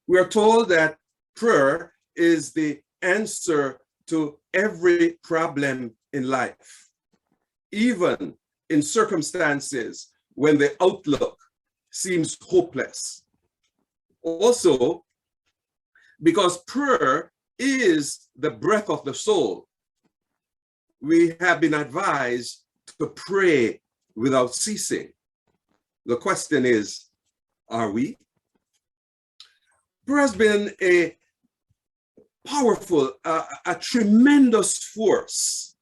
We are told that prayer is the answer to every problem in life, even in circumstances when the outlook seems hopeless. Also, because prayer is the breath of the soul, we have been advised to pray without ceasing. The question is, are we? Prayer has been a powerful, a tremendous force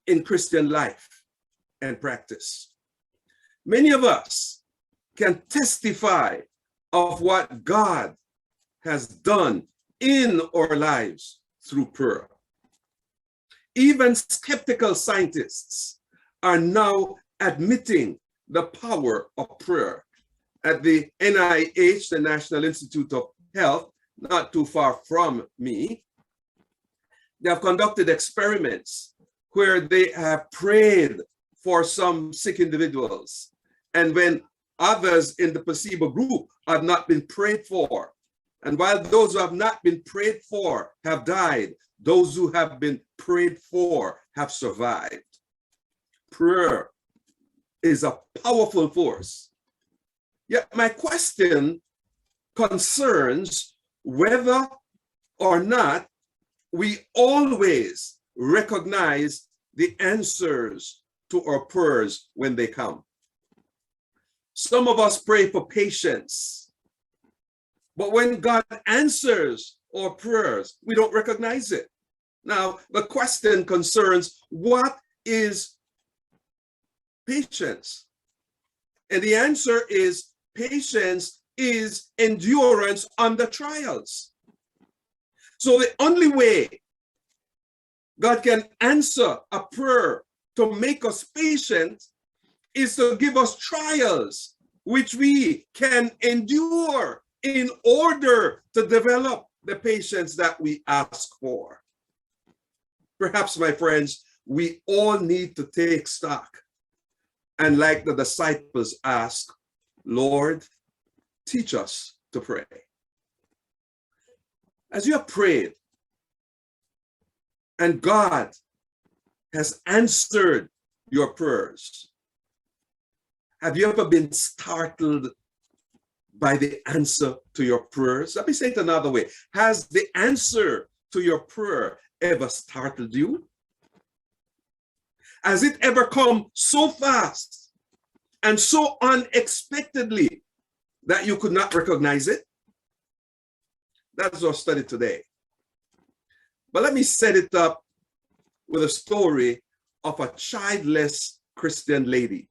in Christian life and practice. Many of us can testify of what God has done in our lives through prayer. Even skeptical scientists are now admitting the power of prayer. At the NIH, the National Institute of Health, not too far from me, they have conducted experiments where they have prayed for some sick individuals. And when others in the placebo group have not been prayed for, and while those who have not been prayed for have died, those who have been prayed for have survived. Prayer is a powerful force. Yet my question concerns whether or not we always recognize the answers to our prayers when they come. Some of us pray for patience, but when God answers our prayers, we don't recognize it. Now, the question concerns, what is patience? And the answer is, patience is endurance under trials. So the only way God can answer a prayer to make us patient is to give us trials which we can endure in order to develop the patience that we ask for. Perhaps, my friends, we all need to take stock and, like the disciples, ask, Lord, teach us to pray. As you have prayed and God has answered your prayers, have you ever been startled by the answer to your prayers? Let me say it another way. Has the answer to your prayer ever startled you? Has it ever come so fast and so unexpectedly that you could not recognize it? That's our study today. But let me set it up with a story of a childless Christian lady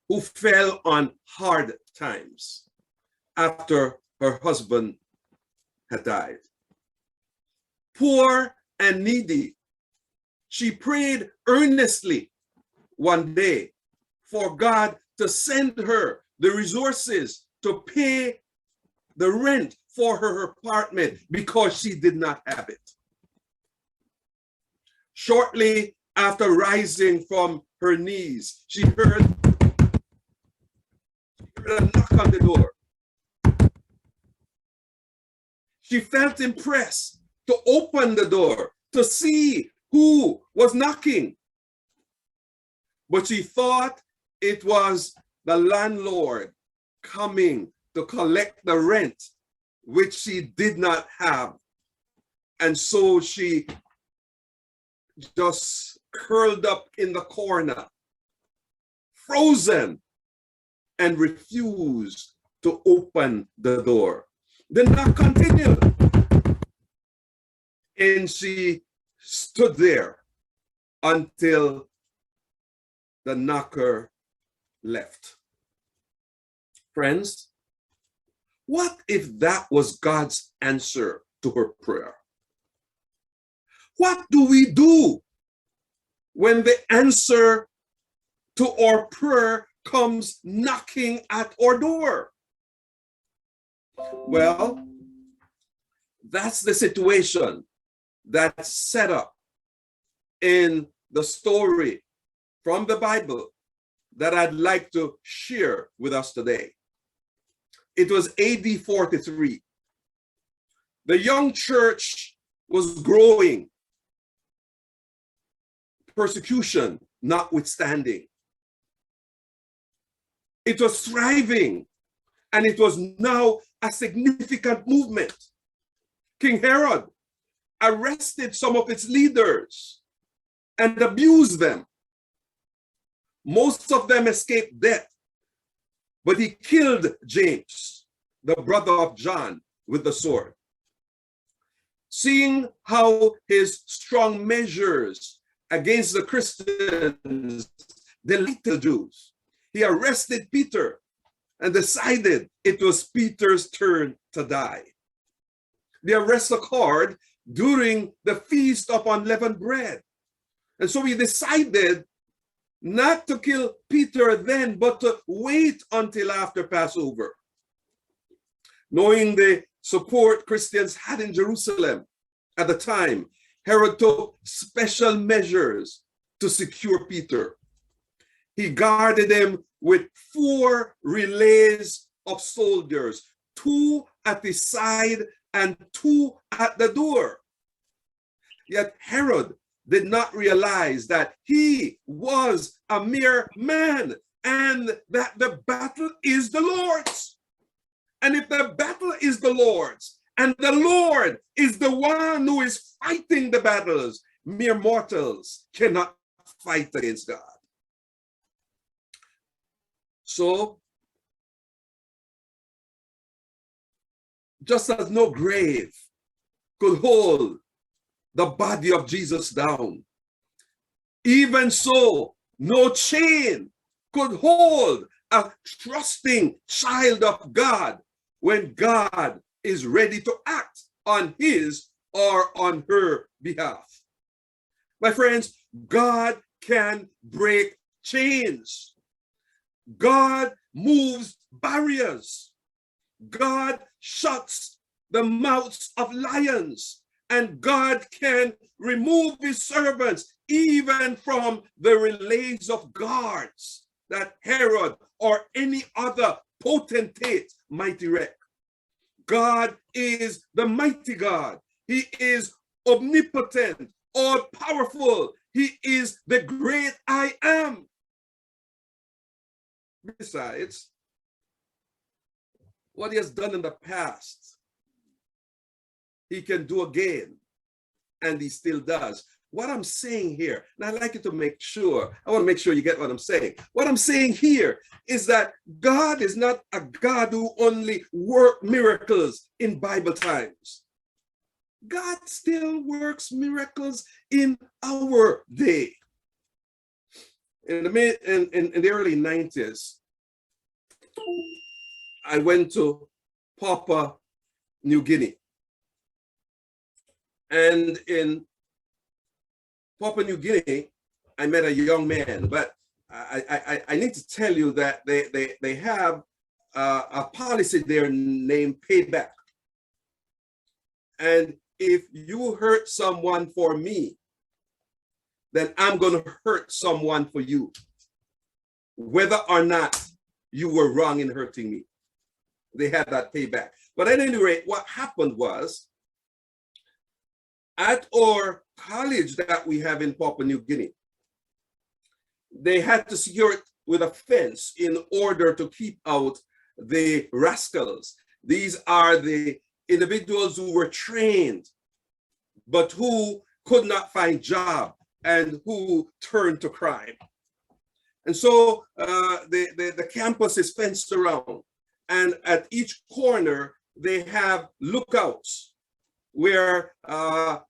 who fell on hard times after her husband had died. Poor and needy, she prayed earnestly one day for God to send her the resources to pay the rent for her apartment because she did not have it. Shortly after rising from her knees, she heard a knock on the door. She felt impressed to open the door to see who was knocking. But she thought it was the landlord coming to collect the rent, which she did not have. And so she just curled up in the corner, frozen, and refused to open the door. The knock continued, and she stood there until the knocker left. Friends, what if that was God's answer to her prayer? What do we do when the answer to our prayer comes knocking at our door? Well, that's the situation that's set up in the story from the Bible that I'd like to share with us today. It was AD 43. The young church was growing, persecution notwithstanding. It was thriving, and it was now a significant movement. King Herod arrested some of its leaders and abused them. Most of them escaped death, but he killed James, the brother of John, with the sword. Seeing how his strong measures against the Christians delighted the Jews, he arrested Peter and decided it was Peter's turn to die. The arrest occurred during the Feast of Unleavened Bread. And so he decided not to kill Peter then, but to wait until after Passover. Knowing the support Christians had in Jerusalem at the time, Herod took special measures to secure Peter. He guarded him with 4 relays of soldiers, 2 at the side and 2 at the door. Yet Herod did not realize that he was a mere man and that the battle is the Lord's. And if the battle is the Lord's, and the Lord is the one who is fighting the battles, mere mortals cannot fight against God. So, just as no grave could hold the body of Jesus down, even so, no chain could hold a trusting child of God when God is ready to act on his or on her behalf. My friends, God can break chains. God moves barriers. God shuts the mouths of lions, and God can remove his servants even from the relays of guards that Herod or any other potentate might erect. God is the mighty God. He is omnipotent, all powerful. He is the great I am. Besides, what he has done in the past, he can do again, and he still does. What I'm saying here, and I'd like you to make sure, I want to make sure you get what I'm saying. What I'm saying here is that God is not a God who only worked miracles in Bible times. God still works miracles in our day. In the early 90s, I went to Papua New Guinea. And in Papua New Guinea, I met a young man, but I need to tell you that they have a policy there named payback. And if you hurt someone for me, then I'm going to hurt someone for you, whether or not you were wrong in hurting me. They had that payback. But at any rate, what happened was, at our college that we have in Papua New Guinea, they had to secure it with a fence in order to keep out the rascals. These are the individuals who were trained, but who could not find job and who turned to crime. And so the campus is fenced around, and at each corner they have lookouts where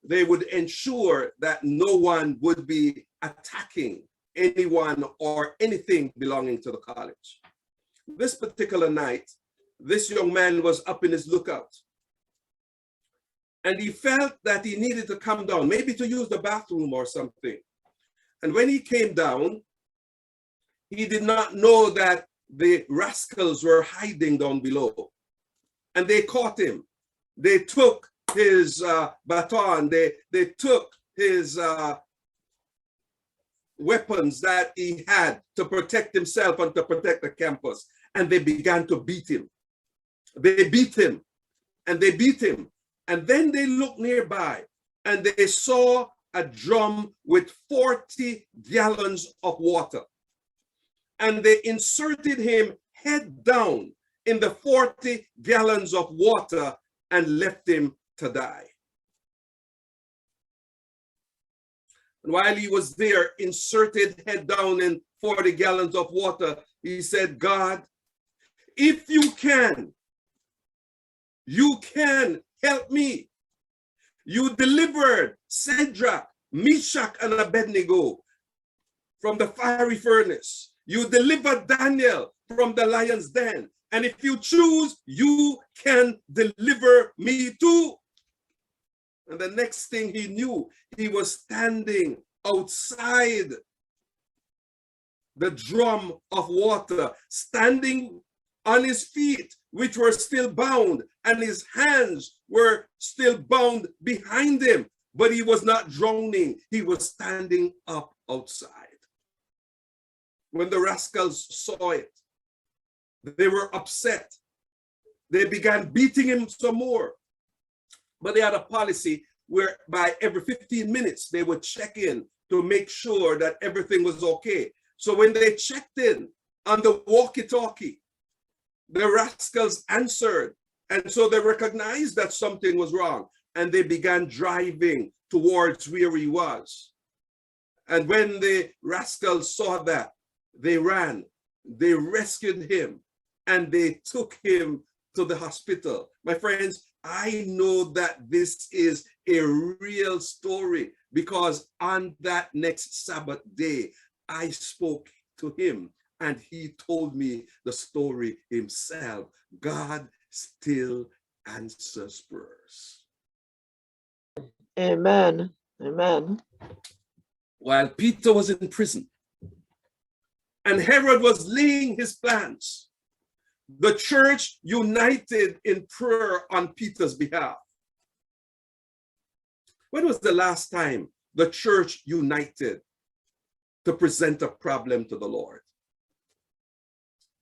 they would ensure that no one would be attacking anyone or anything belonging to the college. This particular night, this young man was up in his lookout, and he felt that he needed to come down, maybe to use the bathroom or something. And when he came down, he did not know that the rascals were hiding down below. And they caught him. They took his baton. They took his weapons that he had to protect himself and to protect the campus. And they began to beat him. They beat him and they beat him. And then they looked nearby and they saw a drum with 40 gallons of water. And they inserted him head down in the 40 gallons of water and left him to die. And while he was there, inserted head down in 40 gallons of water, he said, God, if you can help me. You delivered Shadrach, Meshach, and Abednego from the fiery furnace. You delivered Daniel from the lion's den. And if you choose, you can deliver me too. And the next thing he knew, he was standing outside the drum of water, standing on his feet, which were still bound, and his hands were still bound behind him. But he was not drowning. He was standing up outside. When the rascals saw it, they were upset. They began beating him some more. But they had a policy whereby every 15 minutes they would check in to make sure that everything was okay. So when they checked in on the walkie-talkie, the rascals answered. And so they recognized that something was wrong. And they began driving towards where he was. And when the rascals saw that, they ran, they rescued him, and they took him to the hospital. My friends, I know that this is a real story because on that next Sabbath day, I spoke to him and he told me the story himself. God still answers prayers. Amen. Amen. While Peter was in prison and Herod was laying his plans, the church united in prayer on Peter's behalf. When was the last time the church united to present a problem to the Lord?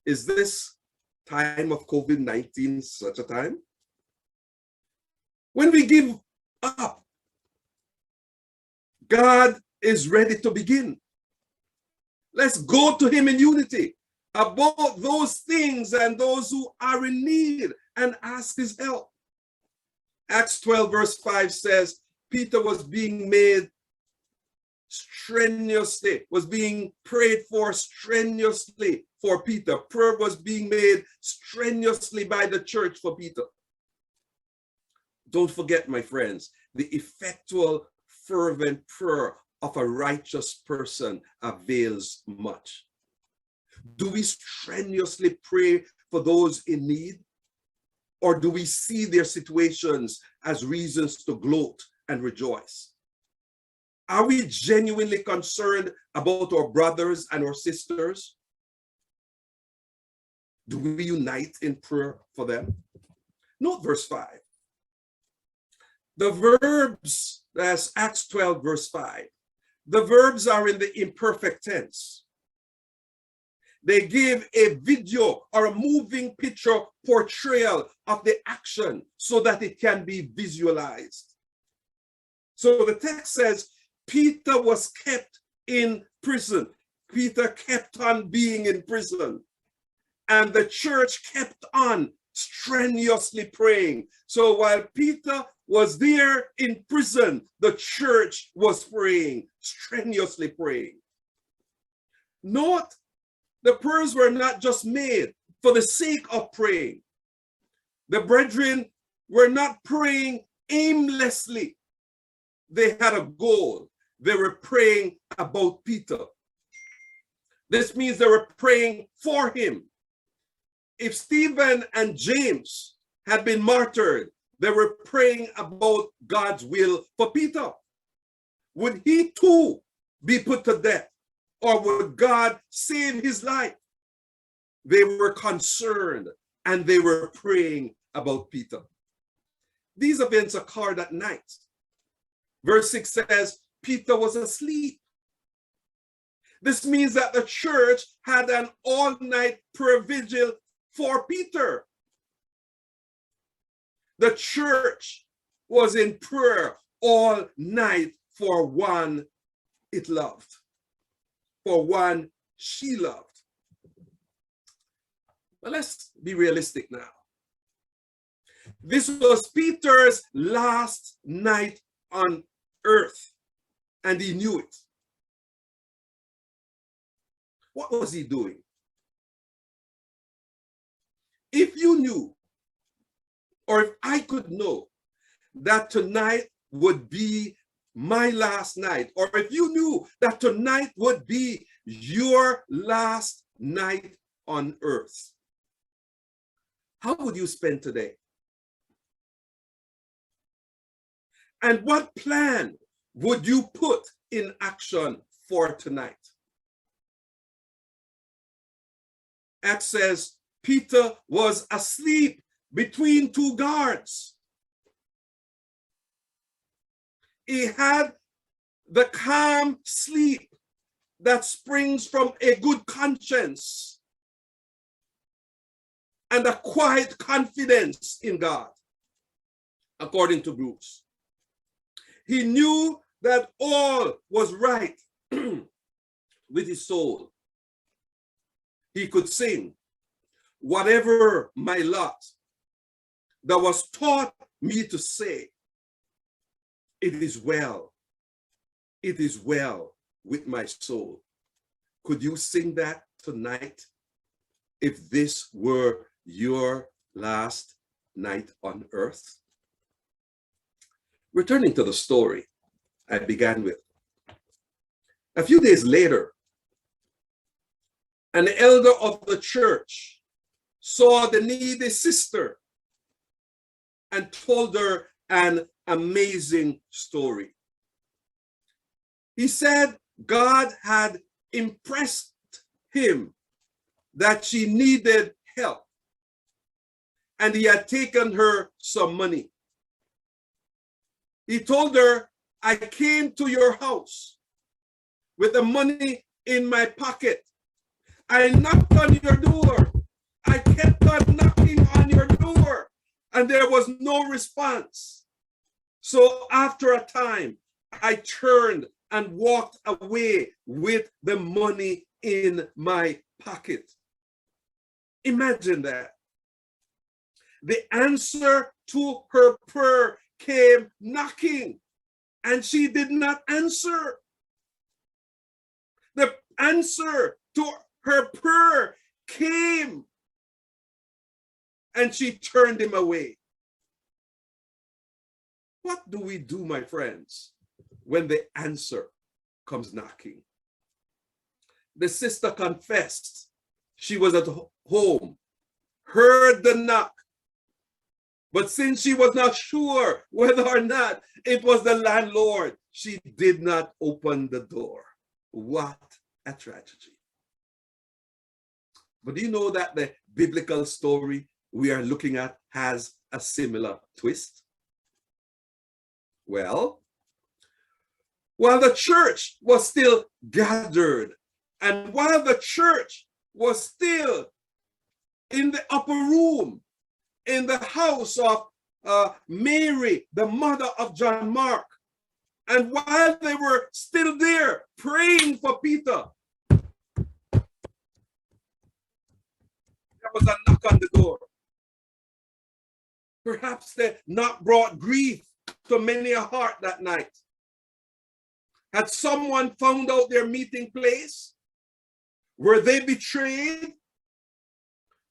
Is this time of COVID-19 such a time? When we give up, God is ready to begin. Let's go to him in unity about those things and those who are in need and ask his help. Acts 12 verse 5 says, Peter was being made strenuously, was being prayed for strenuously for Peter. Prayer was being made strenuously by the church for Peter. Don't forget, my friends, the effectual, fervent prayer of a righteous person avails much. Do we strenuously pray for those in need? Or do we see their situations as reasons to gloat and rejoice? Are we genuinely concerned about our brothers and our sisters? Do we unite in prayer for them? Note verse 5. The verbs, that's Acts 12 verse 5. The verbs are in the imperfect tense. They give a video or a moving picture portrayal of the action so that it can be visualized. So the text says, Peter was kept in prison. Peter kept on being in prison. And the church kept on strenuously praying. So while Peter was there in prison, the church was praying, strenuously praying. Note, the prayers were not just made for the sake of praying. The brethren were not praying aimlessly. They had a goal. They were praying about Peter. This means they were praying for him. If Stephen and James had been martyred, they were praying about God's will for Peter. Would he too be put to death? Or would God save his life? They were concerned and they were praying about Peter. These events occurred at night. Verse 6 says, Peter was asleep. This means that the church had an all-night prayer vigil for Peter. The church was in prayer all night for one it loved, for one she loved. But let's be realistic now. This was Peter's last night on earth, and he knew it. What was he doing? If you knew, or if I could know, that tonight would be my last night, or if you knew that tonight would be your last night on earth, how would you spend today? And what plan would you put in action for tonight? Acts says Peter was asleep between two guards. He had the calm sleep that springs from a good conscience and a quiet confidence in God, according to Bruce. He knew that all was right with his soul. He could sing, "Whatever my lot," that was taught me to say, "It is well with my soul." Could you sing that tonight if this were your last night on earth? Returning to the story I began with. A few days later, an elder of the church saw the needy sister and told her an amazing story. He said God had impressed him that she needed help, and he had taken her some money. He told her, "I came to your house with the money in my pocket. I knocked on your door. I kept on knocking on your door, and there was no response. So after a time, I turned and walked away with the money in my pocket." Imagine that. The answer to her prayer came knocking, and she did not answer. The answer to her prayer came, and she turned him away. What do we do, my friends, when the answer comes knocking? The sister confessed she was at home, heard the knock, but since she was not sure whether or not it was the landlord, she did not open the door. What a tragedy. But do you know that the biblical story we are looking at has a similar twist? Well, while the church was still gathered, and while the church was still in the upper room, in the house of Mary, the mother of John Mark, and while they were still there praying for Peter, there was a knock on the door. Perhaps the knock brought grief to many a heart that night. Had someone found out their meeting place? Were they betrayed?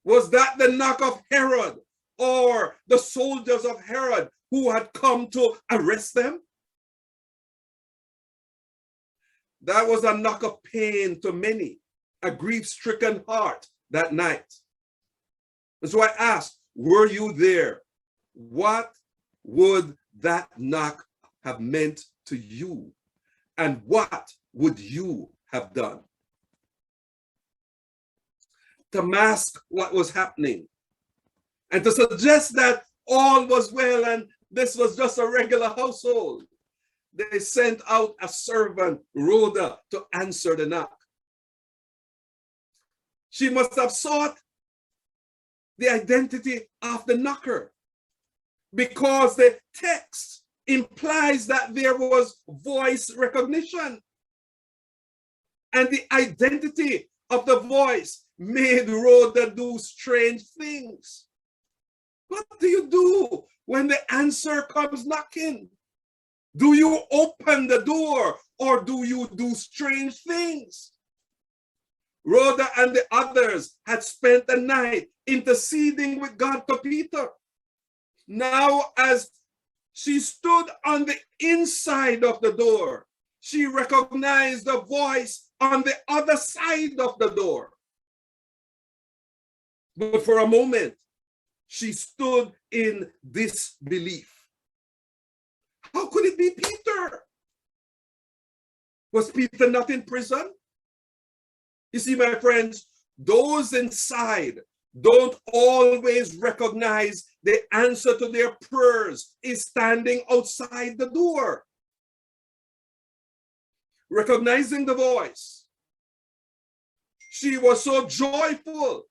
Was that the knock of Herod or the soldiers of Herod who had come to arrest them? That was a knock of pain to many, a grief-stricken heart that night. And so I asked, were you there? What would that knock have meant to you? And what would you have done? To mask what was happening and to suggest that all was well and this was just a regular household, they sent out a servant, Rhoda, to answer the knock. She must have sought the identity of the knocker. because the text implies that there was voice recognition. And the identity of the voice made Rhoda do strange things. What do you do when the answer comes knocking? Do you open the door or do you do strange things? Rhoda and the others had spent the night interceding with God for Peter. Now, as she stood on the inside of the door, she recognized the voice on the other side of the door. But for a moment, she stood in disbelief. How could it be Peter? Was Peter not in prison? You see, my friends, those inside don't always recognize the answer to their prayers is standing outside the door. Recognizing the voice, she was so joyful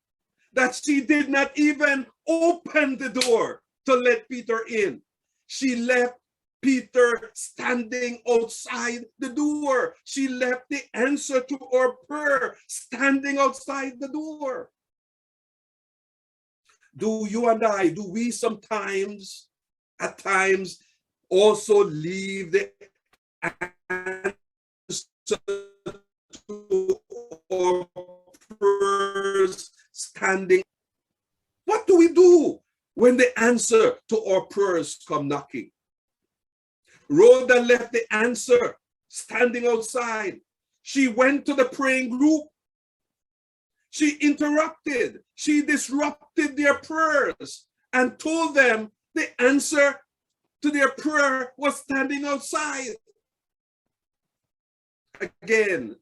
that she did not even open the door to let Peter in. She left Peter standing outside the door. She left the answer to her prayer standing outside the door. Do you and I, do we sometimes, at times, also leave the answer to our prayers standing? What do we do when the answer to our prayers come knocking? Rhoda left the answer standing outside. She went to the praying group. She interrupted. She disrupted their prayers and told them the answer to their prayer was standing outside. Again,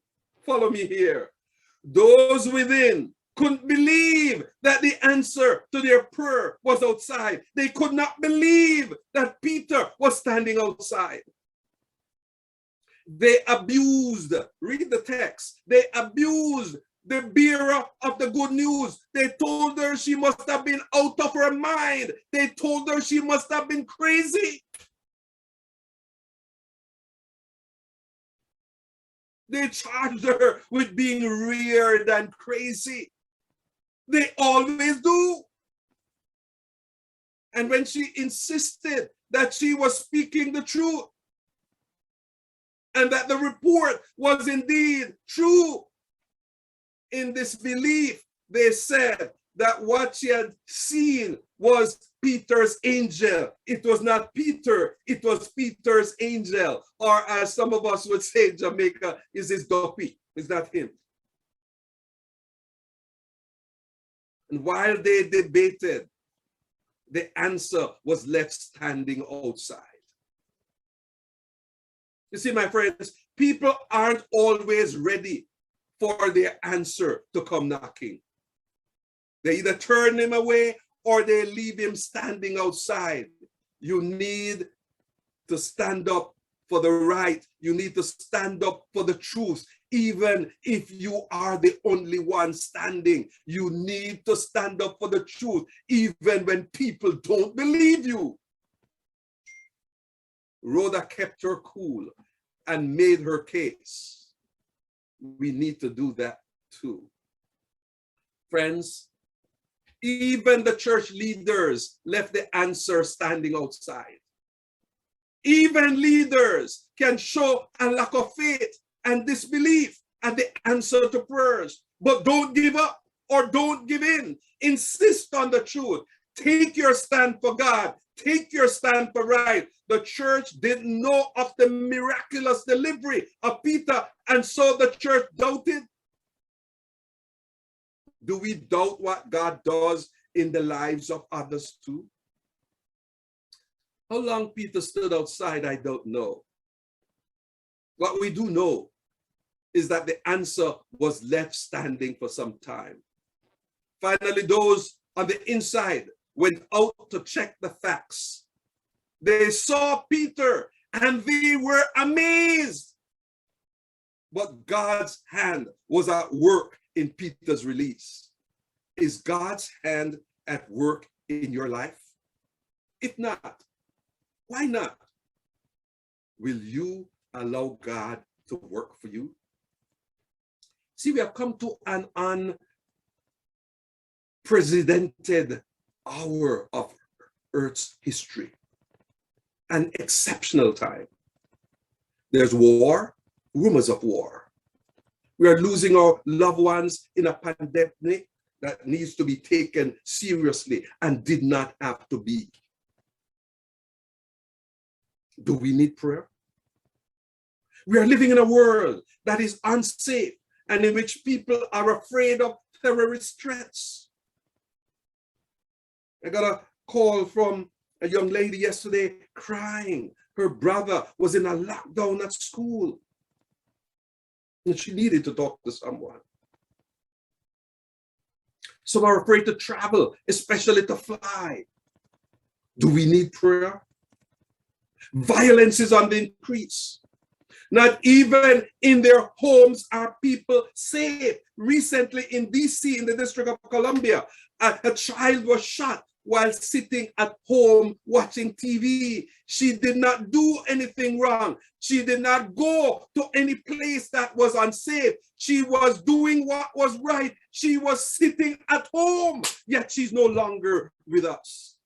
follow me here. Those within couldn't believe that the answer to their prayer was outside. They could not believe that Peter was standing outside. They abused, read the text, they abused the bearer of the good news. They told her she must have been out of her mind. They told her she must have been crazy. They charged her with being weird and crazy. They always do. And when she insisted that she was speaking the truth and that the report was indeed true, in disbelief, they said that what she had seen was Peter's angel. It was not Peter, it was Peter's angel. Or as some of us would say in Jamaica, is his dopey. Is that him? And while they debated, the answer was left standing outside. You see, my friends, people aren't always ready for their answer to come knocking. They either turn him away or they leave him standing outside. You need to stand up for the right. You need to stand up for the truth. Even if you are the only one standing, you need to stand up for the truth, even when people don't believe you. Rhoda kept her cool and made her case. We need to do that too. Friends, even the church leaders left the answer standing outside. Even leaders can show a lack of faith and disbelief at the answer to prayers. But don't give up or don't give in. Insist on the truth. Take your stand for God. Take your stand for right. The church didn't know of the miraculous delivery of Peter, and so the church doubted. Do we doubt what God does in the lives of others too? How long Peter stood outside, I don't know. What we do know is that the answer was left standing for some time. Finally, those on the inside went out to check the facts. They saw Peter and they were amazed. But God's hand was at work in Peter's release. Is God's hand at work in your life? If not, why not? Will you allow God to work for you? See, we have come to an unprecedented hour of Earth's history, an exceptional time. There's war, rumors of war. We are losing our loved ones in a pandemic that needs to be taken seriously and did not have to be. Do we need prayer? We are living in a world that is unsafe and in which people are afraid of terrorist threats. I got a call from a young lady yesterday crying. Her brother was in a lockdown at school and she needed to talk to someone. Some are afraid to travel, especially to fly. Do we need prayer? Violence is on the increase. Not even in their homes are people safe. Recently in DC, in the District of Columbia, a child was shot while sitting at home watching TV. She did not do anything wrong. She did not go to any place that was unsafe. She was doing what was right. She was sitting at home, yet she's no longer with us.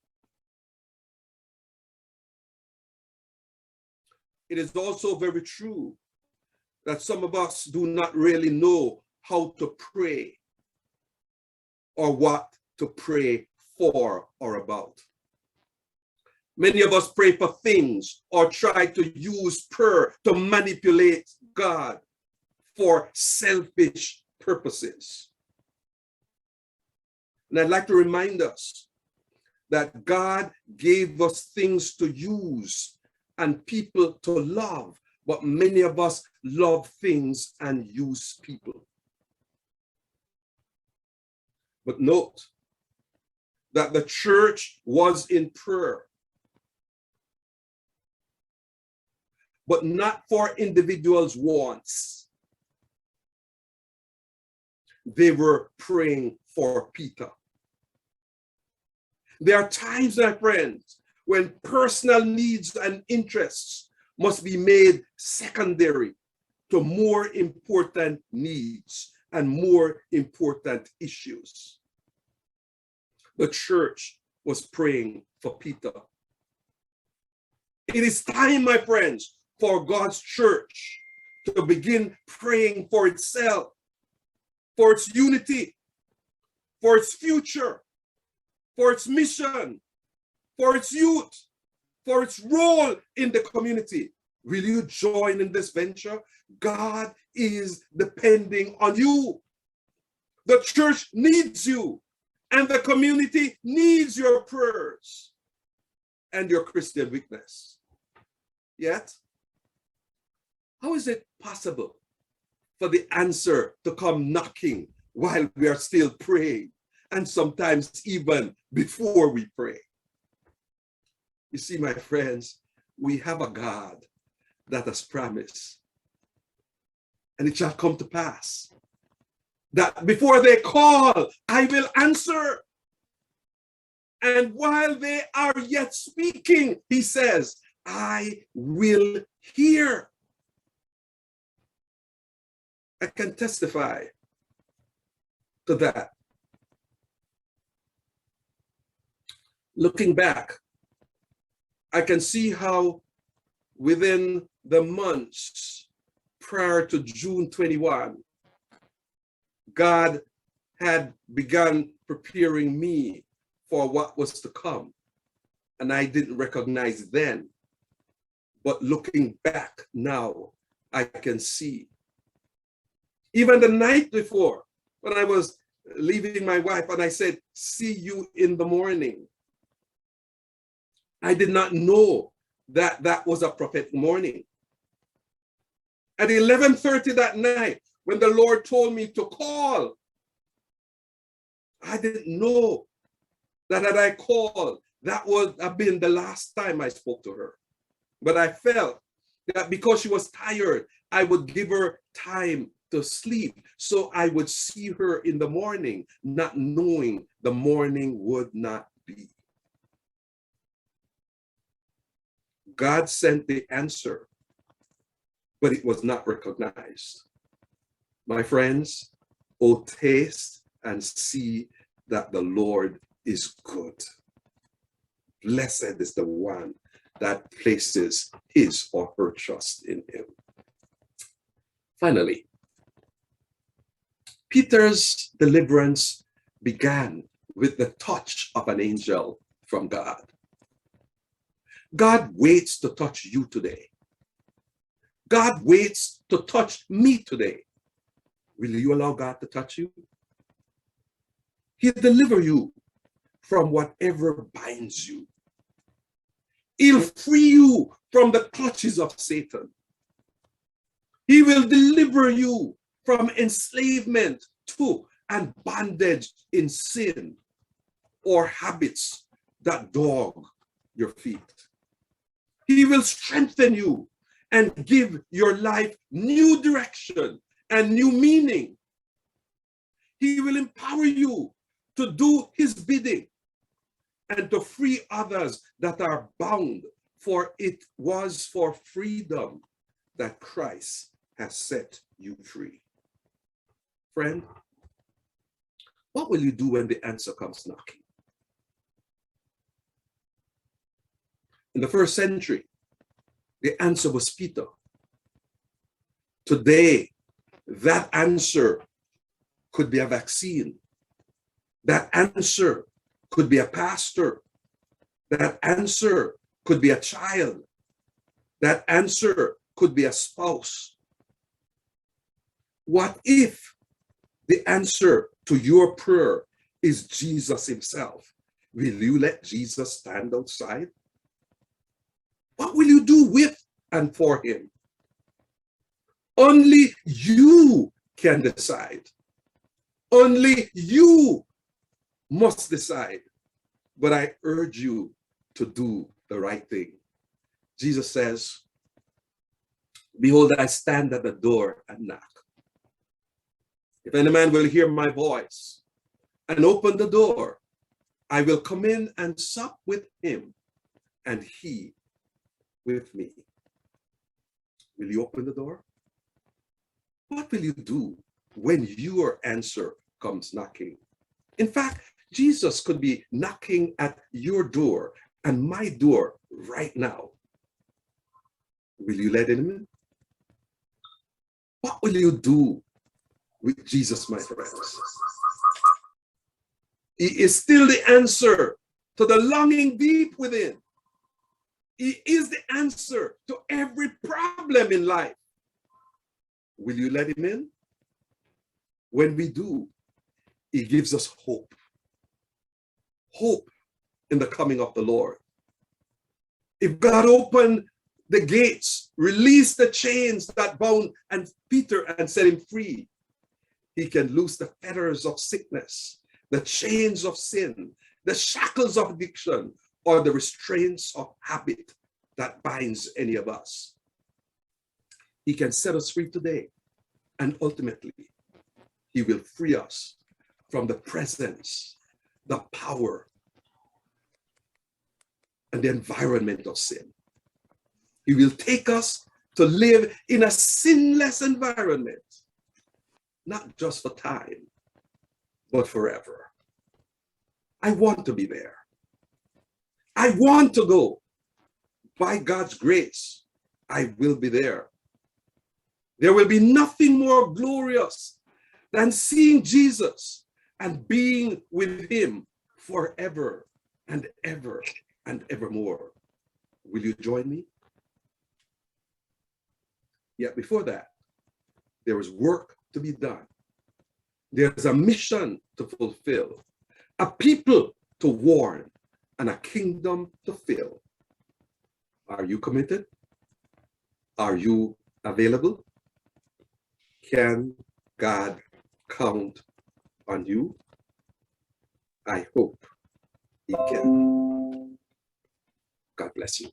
It is also very true that some of us do not really know how to pray or what to pray for or about. Many of us pray for things or try to use prayer to manipulate God for selfish purposes. And I'd like to remind us that God gave us things to use and people to love, but many of us love things and use people. But note that the church was in prayer, but not for individuals' wants. They were praying for Peter. There are times, my friends, when personal needs and interests must be made secondary to more important needs and more important issues. The church was praying for Peter. It is time, my friends, for God's church to begin praying for itself, for its unity, for its future, for its mission, for its youth, for its role in the community. Will you join in this venture? God is depending on you. The church needs you, and the community needs your prayers and your Christian witness. Yet, how is it possible for the answer to come knocking while we are still praying, and sometimes even before we pray? You see, my friends, we have a God that has promised, and it shall come to pass that before they call, I will answer. And while they are yet speaking, he says, I will hear. I can testify to that. Looking back, I can see how within the months prior to June 21, God had begun preparing me for what was to come. And I didn't recognize then. But looking back now, I can see. Even the night before, when I was leaving my wife and I said, see you in the morning, I did not know that that was a prophetic morning. At 11:30 that night, when the Lord told me to call, I didn't know that had I called, that would have been the last time I spoke to her. But I felt that because she was tired, I would give her time to sleep so I would see her in the morning, not knowing the morning would not be. God sent the answer, but it was not recognized. My friends, oh, taste and see that the Lord is good. Blessed is the one that places his or her trust in him. Finally, Peter's deliverance began with the touch of an angel from God. God waits to touch you today. God waits to touch me today. Will you allow God to touch you? He'll deliver you from whatever binds you. He'll free you from the clutches of Satan. He will deliver you from enslavement to and bondage in sin or habits that dog your feet. He will strengthen you and give your life new direction and new meaning. He will empower you to do his bidding and to free others that are bound, for it was for freedom that Christ has set you free. Friend, what will you do when the answer comes knocking? In the first century, the answer was Peter. Today, that answer could be a vaccine. That answer could be a pastor. That answer could be a child. That answer could be a spouse. What if the answer to your prayer is Jesus himself? Will you let Jesus stand outside? What will you do with and for him? Only you can decide. Only you must decide. But I urge you to do the right thing. Jesus says, behold, I stand at the door and knock. If any man will hear my voice and open the door, I will come in and sup with him and he with me. Will you open the door? What will you do when your answer comes knocking? In fact, Jesus could be knocking at your door and my door right now. Will you let him in? What will you do with Jesus, my friends? He is still the answer to the longing deep within. He is the answer to every problem in life. Will you let him in? When we do, he gives us hope. Hope in the coming of the Lord. If God opened the gates, released the chains that bound and Peter and set him free, he can loose the fetters of sickness, the chains of sin, the shackles of addiction, or the restraints of habit that binds any of us. He can set us free today, and ultimately, he will free us from the presence, the power, and the environment of sin. He will take us to live in a sinless environment, not just for time, but forever. I want to be there. I want to go. By God's grace, I will be there. There will be nothing more glorious than seeing Jesus and being with him forever and ever and evermore. Will you join me? Yet before that, there is work to be done. There's a mission to fulfill, a people to warn, and a kingdom to fill. Are you committed? Are you available? Can God count on you? I hope he can. God bless you.